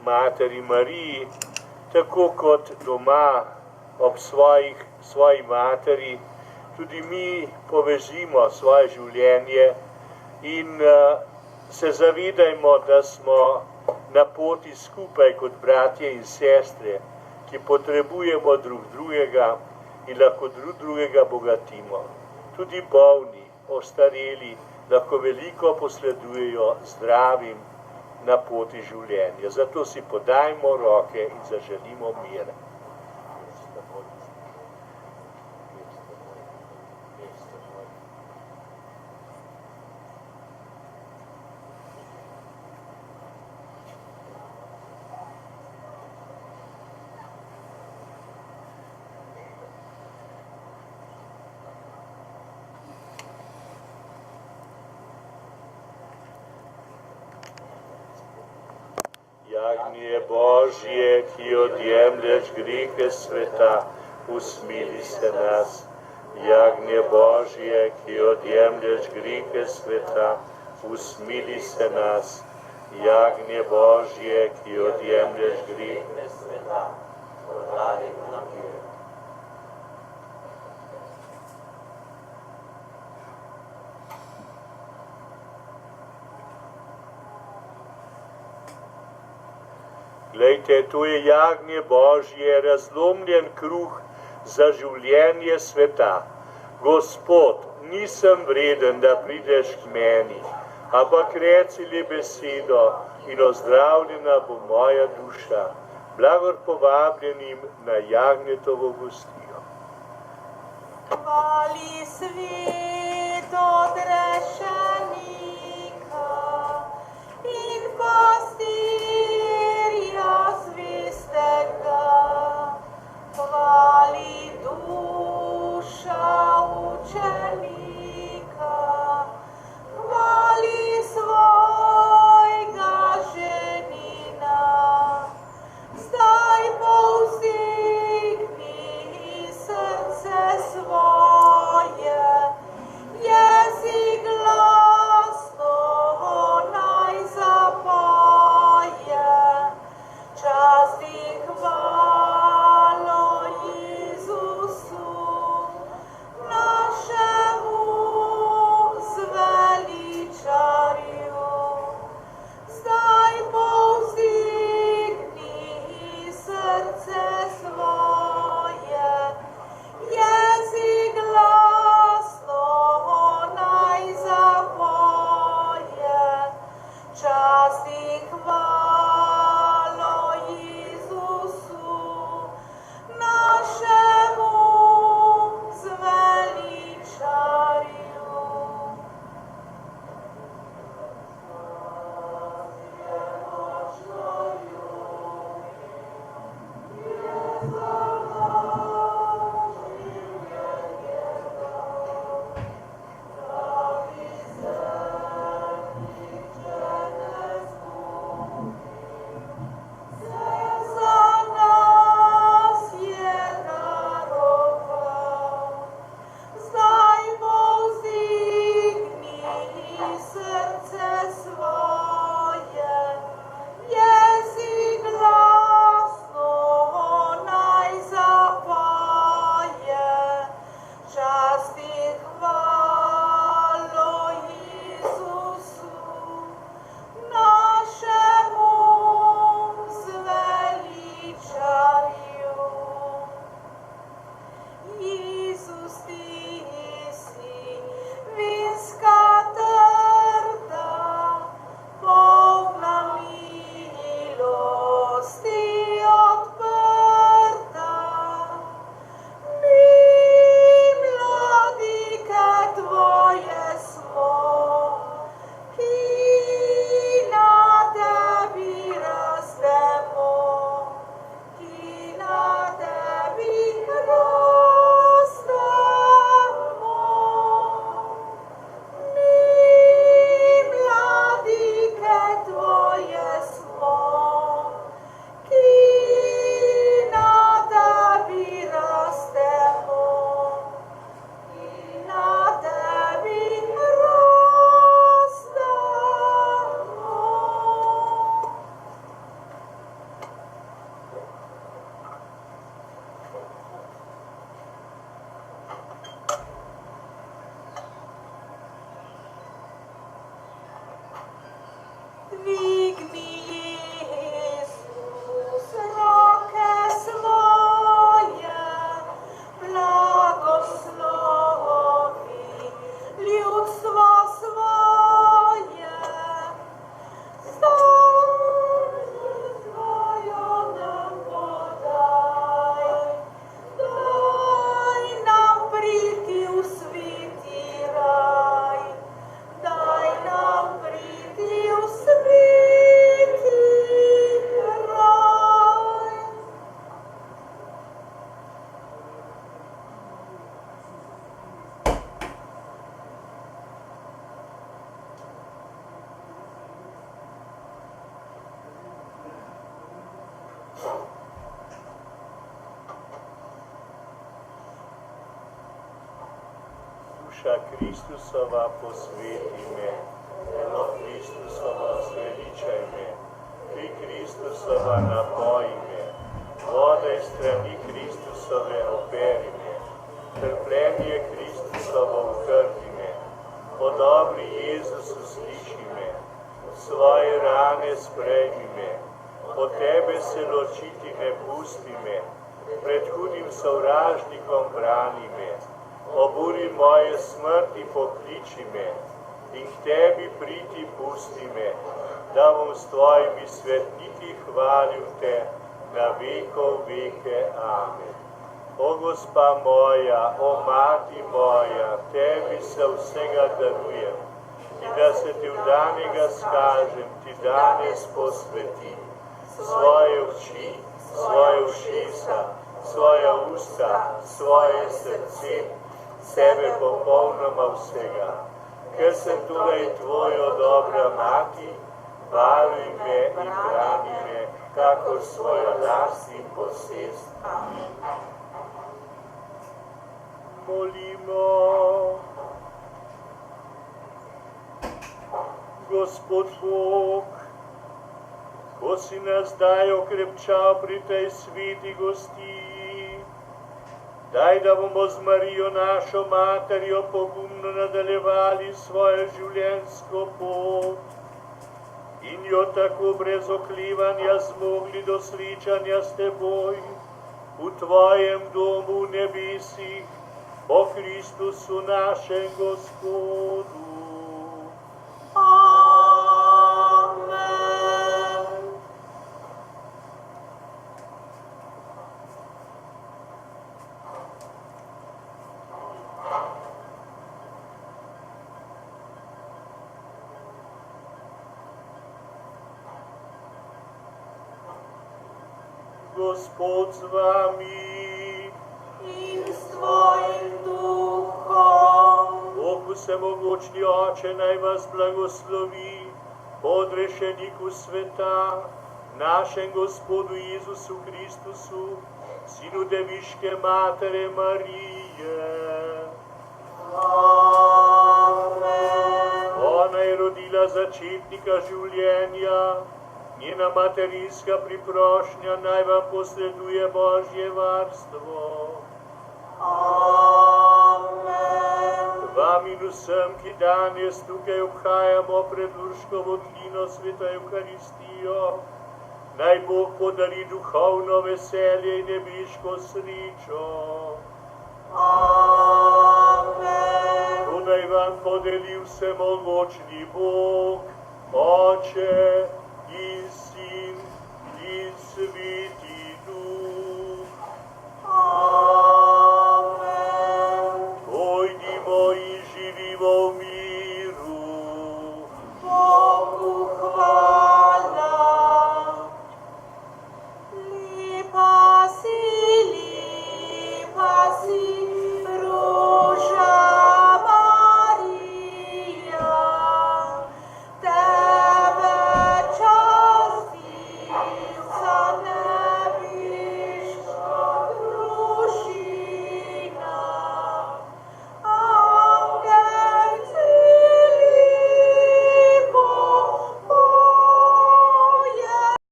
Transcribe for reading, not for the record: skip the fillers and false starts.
Materi Mariji, tako kot doma ob svoji materi, tudi mi povežimo svoje življenje in se zavedajmo, da smo na poti skupaj kot bratje in sestre, ki potrebujemo drug drugega in lahko drug drugega bogatimo. Tudi bolni, ostareli lahko veliko posredujejo zdravim na poti življenja. Zato si podajmo roke in zaželimo mir. Jagnje Božje, ki odjemlješ grehe sveta, usmili se nas. Jagnje Božje, ki odjemlješ grehe sveta, usmili se nas. Jagnje Božje, ki odjemlješ grehe sveta, uradi nam mir. Glejte, to je jagnje Božje, razlomljen kruh za življenje sveta. Gospod, nisem vreden, da prideš k meni, ampak reci le besedo in ozdravljena bo moja duša. Blagor povabljenim na jagnjetovo gostijo. Hvali svet odrešenika in pastirja zvestega. Hvali duša učenika, hvali svojega ženina. Zdaj povzdigni srce svoje, jezik glas. Duša Kristusova, posveti me, telo Kristusova, zveličaj me, kri Kristusova, napoji me, voda iz strani Kristusove, operi me, trpljenje Kristusovo, ukrpi me, o dobri Jezusu, sliši me, svoje rane sprejmi me, od tebe se ločiti ne pusti me, pred hudim sovražnikom brani me, ob uri moje smrti pokliči me in k tebi priti pusti me, da bom s tvojimi svetniki hvalil te na vekov veke. Amen. O Gospa moja, o Mati moja, tebi se vsega darujem, in da se ti vdanega skažem, ti danes posvetim svoje oči, svoje ušesa, svoja usta, svoje srce, sebe popolnoma vsega. Ker sem torej tvoja dobra mati, varuj me in brani me, kakor svoja last in posest. Molimo. Gospod Bog, ko si nas daj okrepčal pri tej sveti gostiji, daj, da bomo z Marijo našo materjo pogumno nadaljevali svojo življenjsko pot in jo tako brez oklevanja zmogli do srečanja s teboj v tvojem domu v nebesih, po Kristusu našem Gospodu. Amen. Gospod z vami. In s tvojim duhom. Bog vsemogočni Oče naj vas blagoslovi, podrešeniku sveta, našem Gospodu Jezusu Kristusu, Sinu Deviške Matere Marije. Amen. Ona je rodila začetnika življenja, njena materinska priprošnja naj vam posreduje Božje varstvo. Amen. Vam in vsem, ki danes tukaj obhajamo pred Urškovo tlino Sveto Evkaristijo, naj Bog podari duhovno veselje in nebeško srečo. Amen. To naj vam podeli vsemogočni Bog, Oče in Sin in Sveti